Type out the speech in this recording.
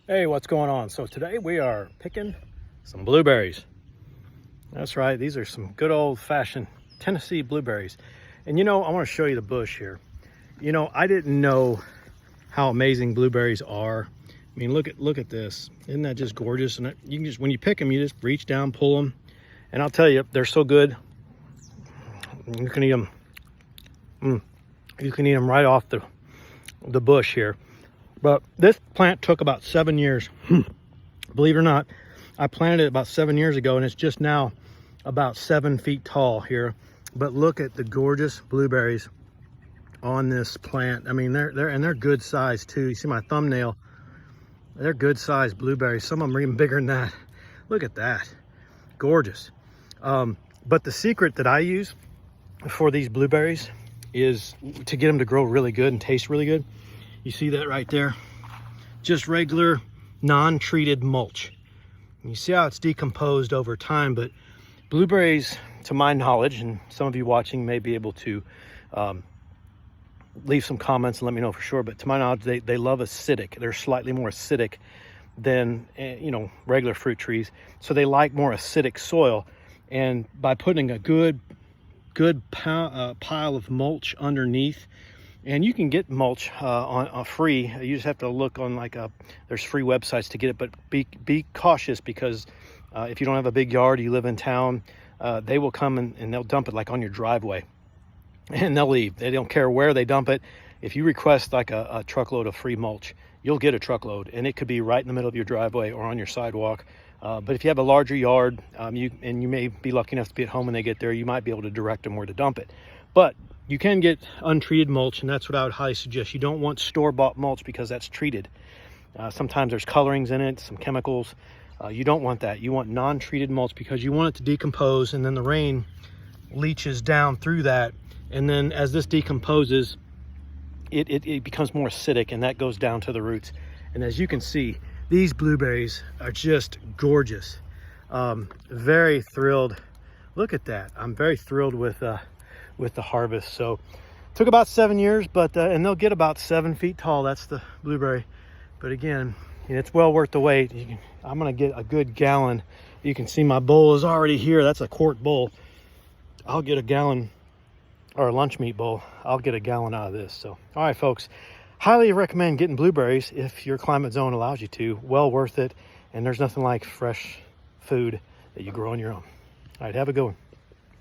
Hey, what's going on? So today we are picking some blueberries. That's right, these are some good old-fashioned Tennessee blueberries. And I want to show you the bush here. I didn't know how amazing blueberries are. I mean, look at this. Isn't that just gorgeous? And you can just, when you pick them, you just reach down, pull them, and I'll tell you, they're so good. You can eat them. You can eat them right off the bush here. But this plant took about 7 years. Believe it or not, I planted it about 7 years ago, and it's just now about 7 feet tall here. But look at the gorgeous blueberries on this plant. I mean, they're good size too. You see my thumbnail? They're good size blueberries. Some of them are even bigger than that. Look at that, gorgeous. But the secret that I use for these blueberries is to get them to grow really good and taste really good. You see that right there? Just regular non-treated mulch. You see how it's decomposed over time, but blueberries, to my knowledge, and some of you watching may be able to leave some comments and let me know for sure, but to my knowledge, they love acidic. They're slightly more acidic than regular fruit trees, so they like more acidic soil. And by putting a good pile of mulch underneath, and you can get mulch on free. You just have to look on there's free websites to get it, but be cautious, because if you don't have a big yard, you live in town, they will come and they'll dump it like on your driveway, and they'll leave. They don't care where they dump it. If you request like a truckload of free mulch, you'll get a truckload, and it could be right in the middle of your driveway or on your sidewalk. But if you have a larger yard, you may be lucky enough to be at home when they get there, you might be able to direct them where to dump it. But you can get untreated mulch, and that's what I would highly suggest. You don't want store-bought mulch because that's treated. Sometimes there's colorings in it, some chemicals. You don't want that. You want non-treated mulch because you want it to decompose, and then the rain leaches down through that. And then as this decomposes, it becomes more acidic, and that goes down to the roots. And as you can see, these blueberries are just gorgeous. Very thrilled. Look at that. I'm very thrilled with the harvest. So it took about 7 years, but and they'll get about 7 feet tall. That's the blueberry. But again, it's well worth the wait. I'm gonna get a good gallon. You can see my bowl is already here. That's a quart bowl. I'll get a gallon, or a lunch meat bowl. I'll get a gallon out of this. So all right, folks, highly recommend getting blueberries if your climate zone allows you to. Well worth it. And there's nothing like fresh food that you grow on your own. All right, have a good one.